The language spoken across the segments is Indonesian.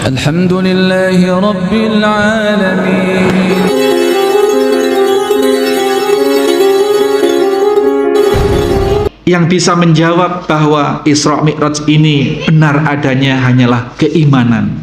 الحمد لله رب العالمين. Yang bisa menjawab bahwa Isra Mi'raj ini benar adanya hanyalah keimanan.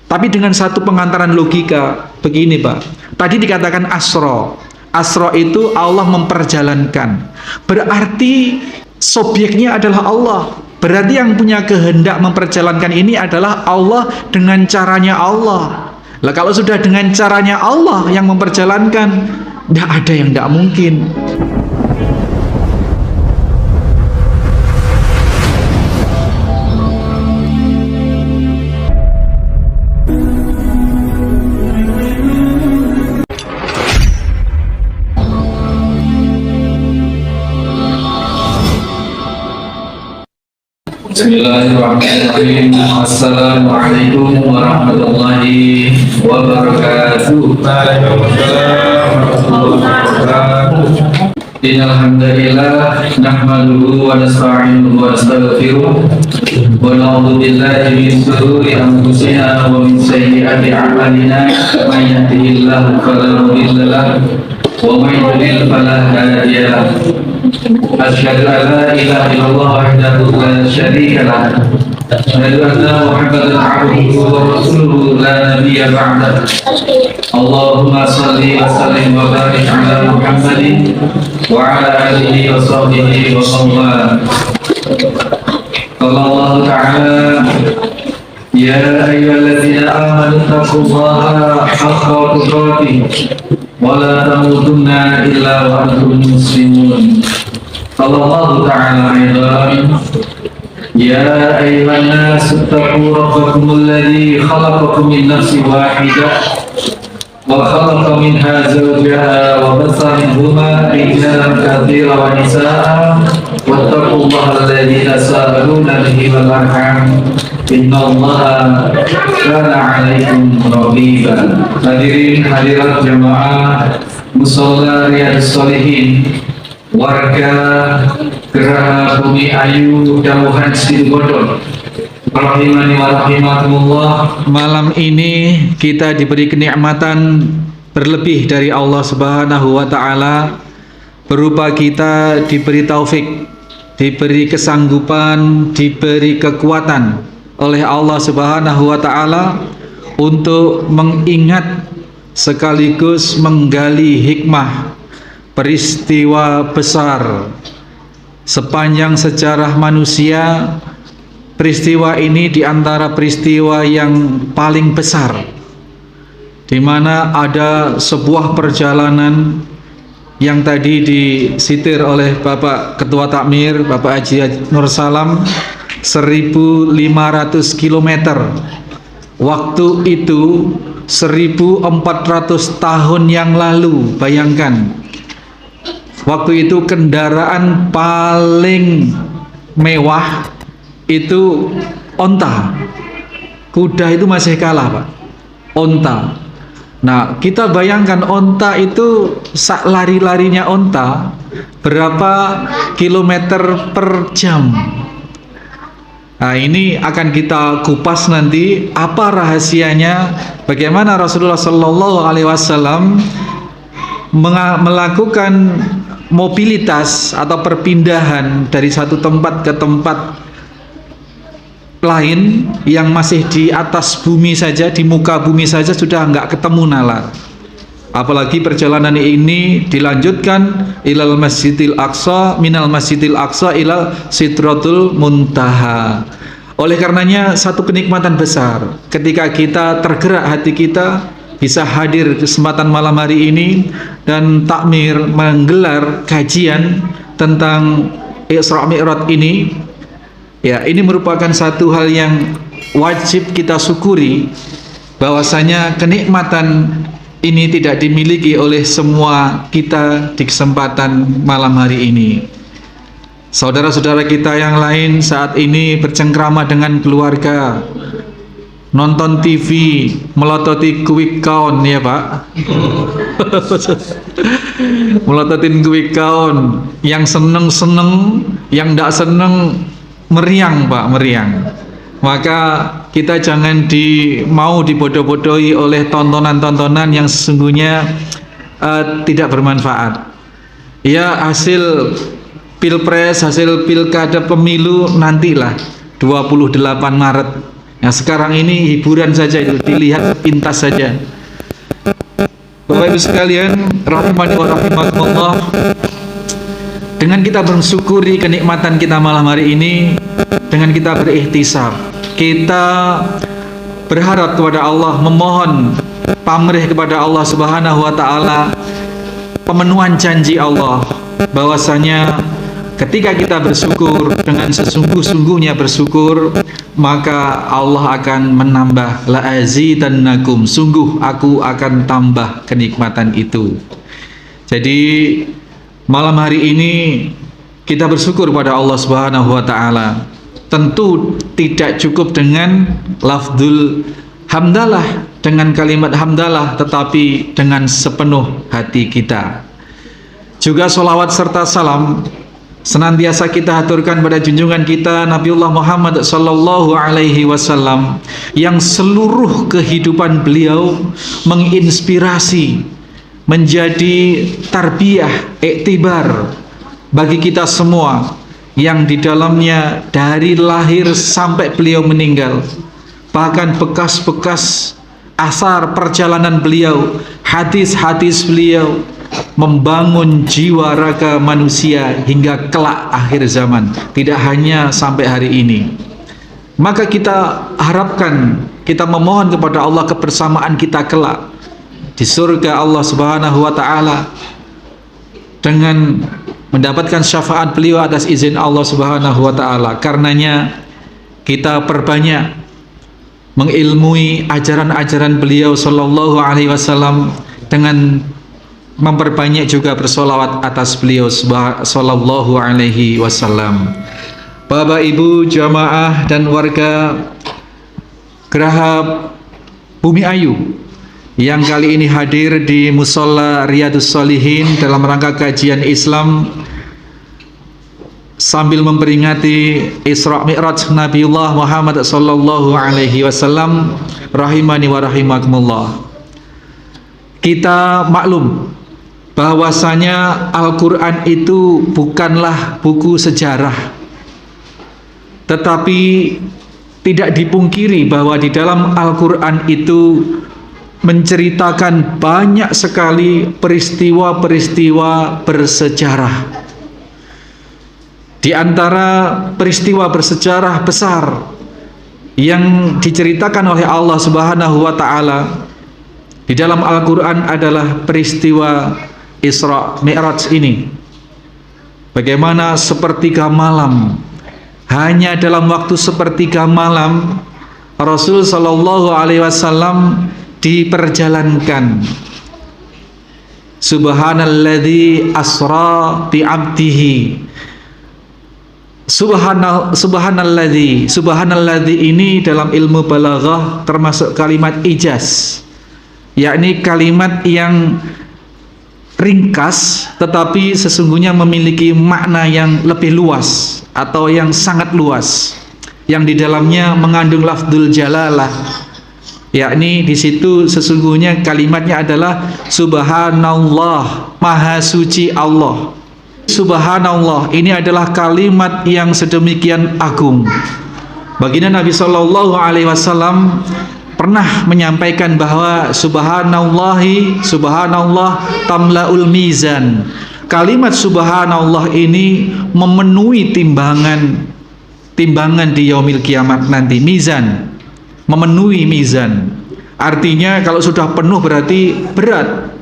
Tapi dengan satu pengantaran logika begini Pak. Tadi dikatakan Asra. Asra itu Allah memperjalankan. Berarti subjeknya adalah Allah. Berarti yang punya kehendak memperjalankan ini adalah Allah dengan caranya Allah. Lah kalau sudah dengan caranya Allah yang memperjalankan, tidak ada yang tidak mungkin. Bismillahirrahmanirrahim. Assalamualaikum warahmatullahi wabarakatuh. Innal hamdalillah nahmaduhu wa nasta'inuhu wa nastaghfiruh wa na'udzu billahi min shururi anfusina wa min sayyiati a'malina may yahdihillahu fala mudilla lahu wa may yudlil fala hadiya lahu. Asyhadu an la ilaha illallah wahdahu la syarika lah. Asyhadu anna Muhammadan abduhu wa rasuluhu la nabiyya ba'dah. Allahumma shalli wa sallim wa barik ala Muhammadin wa ala alihi wa sahbihi wa sallam. Qala ta'ala ya ayyuhalladzina amanu taqullaha haqqa tuqatih wa la tamutunna illa wa antum muslimun. Allah Ta'ala aidan ya ayyuhan nasu taqu rabbakumul ladzi khalaqakum min nafsin wahidah wa khalaqa minha zawjaha wa bassa minhuma rijalan katsiran wa nisaa'a wattaqullaha alladzi tasaaluna bihi wal arham innallaha kana 'alaikum raqiba. Hadirin hadirat jamaah musalla Riyadhus Shalihin, warga Geraha Bumi Ayu Dauhan Situbondo, rahimani wa rahimakumullah. Malam ini kita diberi kenikmatan berlebih dari Allah Subhanahu wa taala, berupa kita diberi taufik, diberi kesanggupan, diberi kekuatan oleh Allah Subhanahu wa taala untuk mengingat sekaligus menggali hikmah peristiwa besar sepanjang sejarah manusia. Peristiwa ini diantara peristiwa yang paling besar, di mana ada sebuah perjalanan yang tadi disitir oleh Bapak Ketua Takmir, Bapak Haji Nur Salam, 1.500 km. Waktu itu 1.400 tahun yang lalu. Bayangkan, waktu itu kendaraan paling mewah itu onta. Kuda itu masih kalah Pak, onta. Nah kita bayangkan onta itu sak lari-larinya onta berapa kilometer per jam. Nah ini akan kita kupas nanti apa rahasianya, bagaimana Rasulullah Sallallahu Alaihi Wasallam melakukan mobilitas atau perpindahan dari satu tempat ke tempat lain yang masih di atas bumi saja, di muka bumi saja sudah nggak ketemu nalar. Apalagi perjalanan ini dilanjutkan ilal Masjidil Aqsa, minal Masjidil Aqsa ilal Sidratul Muntaha. Oleh karenanya satu kenikmatan besar ketika kita tergerak hati kita bisa hadir kesempatan malam hari ini dan takmir menggelar kajian tentang Isra Mi'raj ini. Ya, ini merupakan satu hal yang wajib kita syukuri, bahwasanya kenikmatan ini tidak dimiliki oleh semua kita di kesempatan malam hari ini. Saudara-saudara kita yang lain saat ini bercengkrama dengan keluarga, nonton TV, melototi quick count ya Pak. Melototin quick count, yang seneng-seneng, yang tidak seneng meriang Pak, meriang. Maka kita jangan mau dibodoh-bodohi oleh tontonan-tontonan yang sesungguhnya tidak bermanfaat. Ya, hasil pilpres, hasil pilkada pemilu nantilah 28 Maret. Nah, sekarang ini hiburan saja, itu dilihat pintas saja. Bapak Ibu sekalian, rahimani wa rahimakumullah, dengan kita bersyukuri kenikmatan kita malam hari ini, dengan kita berikhtisab, kita berharap kepada Allah, memohon pamrih kepada Allah Subhanahu wa taala, pemenuhan janji Allah bahwasanya ketika kita bersyukur dengan sesungguh-sungguhnya bersyukur, maka Allah akan menambah, la'azidannakum, sungguh aku akan tambah kenikmatan itu. Jadi malam hari ini kita bersyukur pada Allah Subhanahu wa taala. Tentu tidak cukup dengan lafzul hamdalah, dengan kalimat hamdalah, tetapi dengan sepenuh hati kita. Juga sholawat serta salam senantiasa kita haturkan pada junjungan kita Nabiullah Muhammad sallallahu alaihi wasallam, yang seluruh kehidupan beliau menginspirasi, menjadi tarbiyah, iktibar bagi kita semua, yang di dalamnya dari lahir sampai beliau meninggal, bahkan bekas-bekas asar perjalanan beliau, hadis-hadis beliau membangun jiwa raga manusia hingga kelak akhir zaman, tidak hanya sampai hari ini. Maka kita harapkan, kita memohon kepada Allah kebersamaan kita kelak di surga Allah Subhanahu wa taala dengan mendapatkan syafaat beliau atas izin Allah Subhanahu wa taala. Karenanya kita perbanyak mengilmui ajaran-ajaran beliau sallallahu alaihi wasallam dengan memperbanyak juga bersolawat atas beliau sallallahu alaihi wasallam. Bapak Ibu jamaah dan warga Geraha Bumi Ayu yang kali ini hadir di Musholla Riyadhus Shalihin dalam rangka kajian Islam sambil memperingati Isra Mi'raj Nabiullah Muhammad sallallahu alaihi wasallam, rahimani wa rahimakumullah. Kita maklum bahwasanya Al-Quran itu bukanlah buku sejarah, tetapi tidak dipungkiri bahwa di dalam Al-Quran itu menceritakan banyak sekali peristiwa-peristiwa bersejarah. Di antara peristiwa bersejarah besar yang diceritakan oleh Allah Subhanahu wa taala di dalam Al-Quran adalah peristiwa Isra Mi'raj ini. Bagaimana sepertiga malam, hanya dalam waktu sepertiga malam Rasul sallallahu alaihi wasallam diperjalankan. Subhanalladzi asra bi 'abdihi. Subhanalladzi ini dalam ilmu balaghah termasuk kalimat ijaz, yakni kalimat yang ringkas tetapi sesungguhnya memiliki makna yang lebih luas atau yang sangat luas, yang di dalamnya mengandung lafdzul jalalah, yakni di situ sesungguhnya kalimatnya adalah subhanallah, maha suci Allah. Subhanallah ini adalah kalimat yang sedemikian agung. Baginda Nabi sallallahu alaihi wasallam pernah menyampaikan bahwa subhanallah tamlaul mizan. Kalimat subhanallah ini memenuhi timbangan di yaumil kiamat nanti. Mizan, memenuhi mizan. Artinya kalau sudah penuh berarti berat.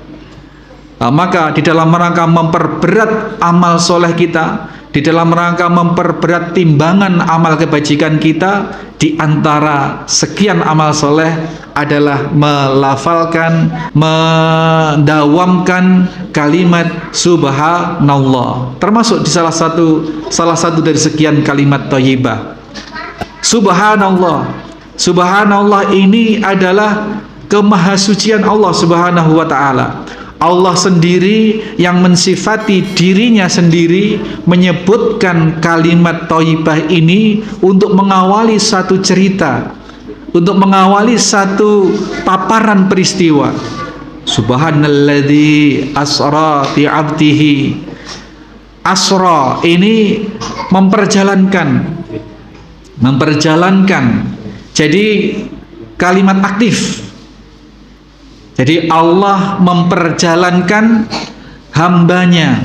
Maka di dalam rangka memperberat amal soleh kita, di dalam rangka memperberat timbangan amal kebajikan kita, di antara sekian amal soleh adalah melafalkan, mendawamkan kalimat subhanallah, termasuk di salah satu dari sekian kalimat thayyibah. Subhanallah, subhanallah ini adalah kemahasucian Allah Subhanahu wa taala. Allah sendiri yang mensifati dirinya sendiri menyebutkan kalimat thayyibah ini untuk mengawali satu cerita, untuk mengawali satu paparan peristiwa. Subhanalladzi asra bi 'abdihi. Asra ini memperjalankan. Jadi kalimat aktif. Jadi Allah memperjalankan hambanya.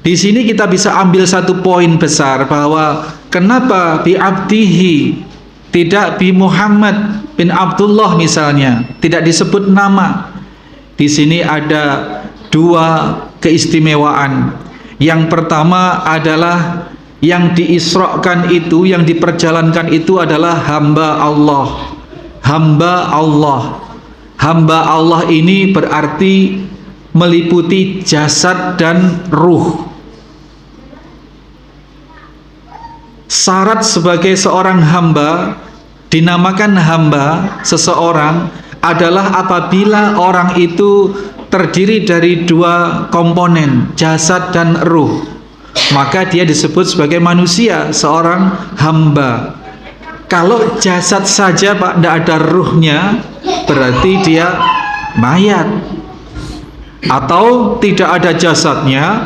Di sini kita bisa ambil satu poin besar, bahwa kenapa bi abdihi, tidak bi Muhammad bin Abdullah misalnya, tidak disebut nama. Di sini ada dua keistimewaan. Yang pertama adalah yang diisrakan itu, yang diperjalankan itu adalah hamba Allah. Hamba Allah ini berarti meliputi jasad dan ruh. Syarat sebagai seorang hamba, dinamakan hamba seseorang, adalah apabila orang itu terdiri dari dua komponen, jasad dan ruh, maka dia disebut sebagai manusia, seorang hamba. Kalau jasad saja Pak, tidak ada ruhnya, berarti dia mayat. Atau tidak ada jasadnya,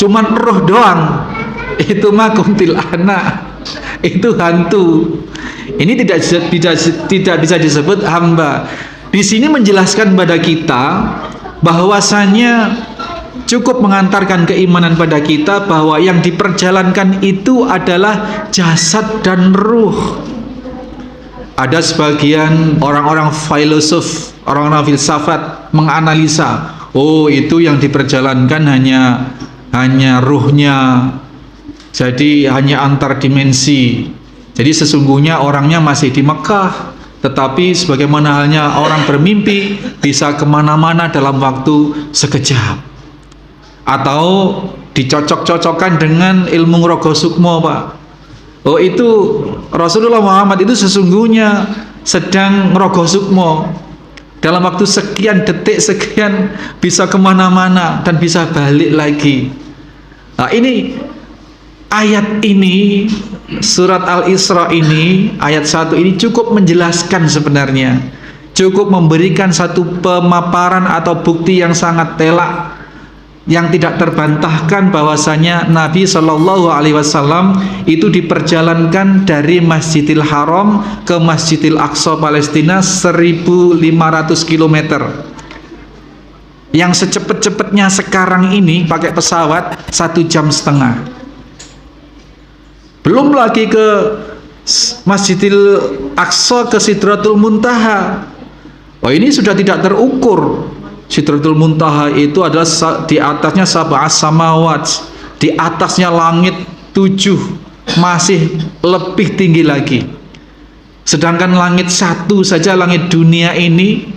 cuman roh doang, itu mah kuntilanak, itu hantu. Ini tidak bisa disebut hamba. Di sini menjelaskan pada kita bahwasanya cukup mengantarkan keimanan pada kita bahwa yang diperjalankan itu adalah jasad dan ruh. Ada sebagian orang-orang filosof, orang-orang filsafat menganalisa, oh itu yang diperjalankan hanya ruhnya, jadi hanya antar dimensi. Jadi sesungguhnya orangnya masih di Mekah, tetapi sebagaimana halnya orang bermimpi bisa kemana-mana dalam waktu sekejap. Atau dicocok-cocokkan dengan ilmu Rogo Sukmo Pak. Oh itu Rasulullah Muhammad itu sesungguhnya sedang Rogo Sukmo, dalam waktu sekian detik sekian bisa kemana-mana dan bisa balik lagi. Nah ini ayat ini, surat Al-Isra ini, ayat 1 ini cukup menjelaskan sebenarnya, cukup memberikan satu pemaparan atau bukti yang sangat telak, yang tidak terbantahkan bahwasanya Nabi Shallallahu Alaihi Wasallam itu diperjalankan dari Masjidil Haram ke Masjidil Aqsa Palestina 1.500 km. Yang secepat-cepatnya sekarang ini pakai pesawat 1,5 jam. Belum lagi ke Masjidil Aqsa, ke Sidratul Muntaha. Oh ini sudah tidak terukur. Sidratul Muntaha itu adalah di atasnya sab'as samawat, di atasnya langit 7, masih lebih tinggi lagi. Sedangkan langit 1 saja, langit dunia ini,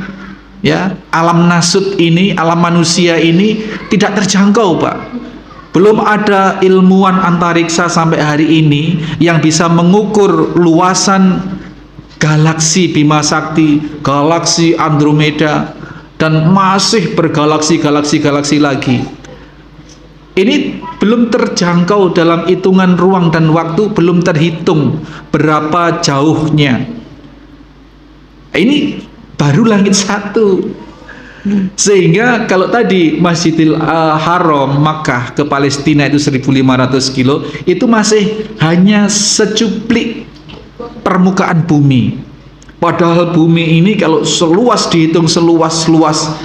ya, alam nasut ini, alam manusia ini tidak terjangkau Pak. Belum ada ilmuwan antariksa sampai hari ini yang bisa mengukur luasan galaksi Bima Sakti, galaksi Andromeda, dan masih bergalaksi-galaksi lagi. Ini belum terjangkau dalam hitungan ruang dan waktu, belum terhitung berapa jauhnya. Ini baru langit 1. Sehingga kalau tadi Masjidil Haram Makkah ke Palestina itu 1.500 kilo, itu masih hanya secuplik permukaan bumi. Padahal bumi ini kalau seluas dihitung, seluas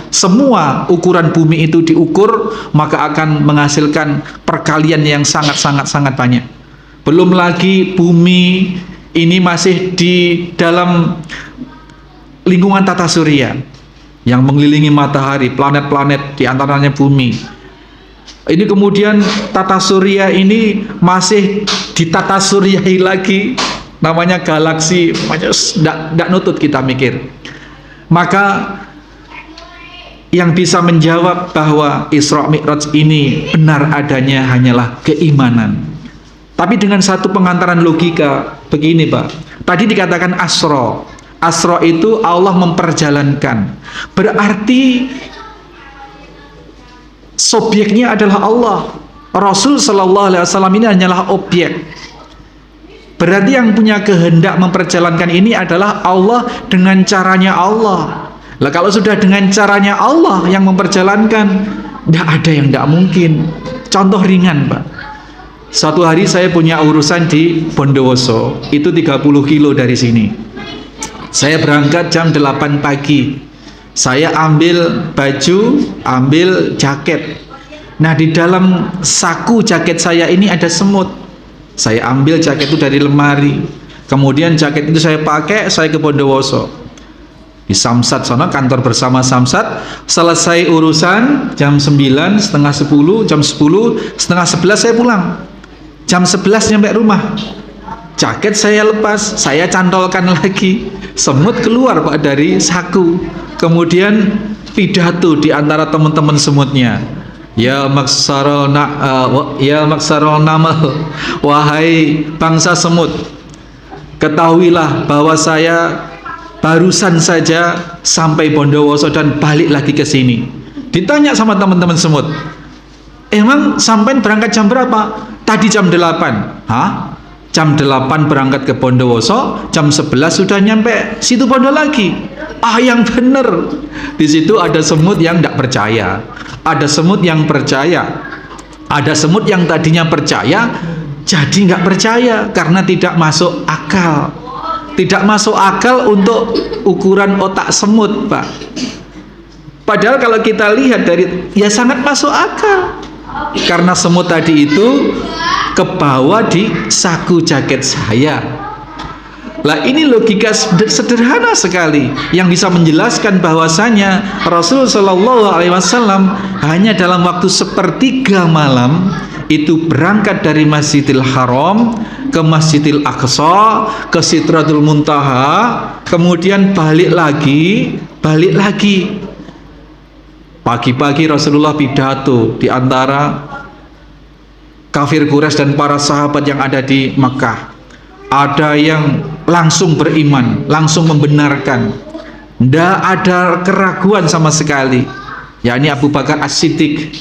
semua ukuran bumi itu diukur, maka akan menghasilkan perkalian yang sangat banyak. Belum lagi bumi ini masih di dalam lingkungan tata surya yang mengelilingi matahari, planet-planet diantaranya bumi. Ini kemudian tata surya ini masih ditata suryai lagi, namanya galaksi, tidak nutut kita mikir. Maka yang bisa menjawab bahwa Isra Mi'raj ini benar adanya hanyalah keimanan. Tapi dengan satu pengantaran logika begini Pak, tadi dikatakan Asra. Asra itu Allah memperjalankan. Berarti subjeknya adalah Allah. Rasul Shallallahu Alaihi Wasallam ini hanyalah objek. Berarti yang punya kehendak memperjalankan ini adalah Allah dengan caranya Allah. Lah kalau sudah dengan caranya Allah yang memperjalankan, tidak ada yang tidak mungkin. Contoh ringan, Pak. Suatu hari saya punya urusan di Bondowoso, itu 30 kilo dari sini. Saya berangkat jam 8 pagi. Saya ambil baju, ambil jaket. Nah, di dalam saku jaket saya ini ada semut. Saya ambil jaket itu dari lemari. Kemudian jaket itu saya pakai, saya ke Bondowoso. Di Samsat sana, kantor bersama Samsat. Selesai urusan jam 9, setengah 10, jam 10, setengah 11 saya pulang. Jam 11 nyampe rumah. Jaket saya lepas, saya cantolkan lagi. Semut keluar, Pak, dari saku. Kemudian pidato di antara teman-teman semutnya. Ya maksarul namal, wahai bangsa semut, ketahuilah bahwa saya barusan saja sampai Bondowoso dan balik lagi ke sini. Ditanya sama teman-teman semut, emang sampai berangkat jam berapa? Tadi jam 8. Hah? Jam 8 berangkat ke Bondowoso, jam 11 sudah nyampe situ Bondo lagi. Ah, yang bener. Di situ ada semut yang tidak percaya, ada semut yang percaya, ada semut yang tadinya percaya jadi nggak percaya karena tidak masuk akal. Tidak masuk akal untuk ukuran otak semut, Pak. Padahal kalau kita lihat dari, ya sangat masuk akal. Karena semut tadi itu kebawa di saku jaket saya. Lah ini logika sederhana sekali yang bisa menjelaskan bahwasanya Rasul Shallallahu Alaihi Wasallam hanya dalam waktu sepertiga malam itu berangkat dari Masjidil Haram ke Masjidil Aqsa, ke Sidratul Muntaha, kemudian balik lagi. Pagi-pagi Rasulullah pidato di antara kafir Quraisy dan para sahabat yang ada di Mekah. Ada yang langsung beriman, langsung membenarkan, tidak ada keraguan sama sekali, yakni Abu Bakar As-Siddiq.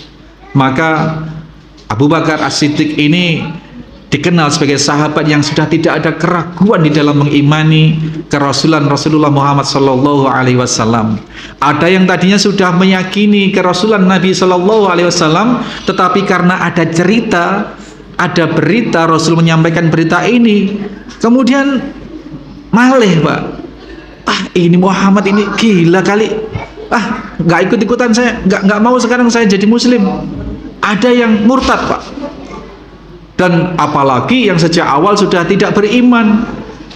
Maka Abu Bakar As-Siddiq ini dikenal sebagai sahabat yang sudah tidak ada keraguan di dalam mengimani kerasulan Rasulullah Muhammad Sallallahu Alaihi Wasallam. Ada yang tadinya sudah meyakini kerasulan Nabi Sallallahu Alaihi Wasallam, tetapi karena ada cerita, ada berita Rasul menyampaikan berita ini, kemudian malih, Pak. Ah, ini Muhammad ini gila kali. Ah, nggak ikut-ikutan saya, nggak mau sekarang saya jadi Muslim. Ada yang murtad, Pak. Dan apalagi yang sejak awal sudah tidak beriman,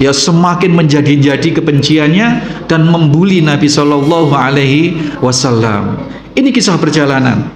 ya semakin menjadi-jadi kebenciannya dan membuli Nabi Shallallahu Alaihi Wasallam. Ini kisah perjalanan.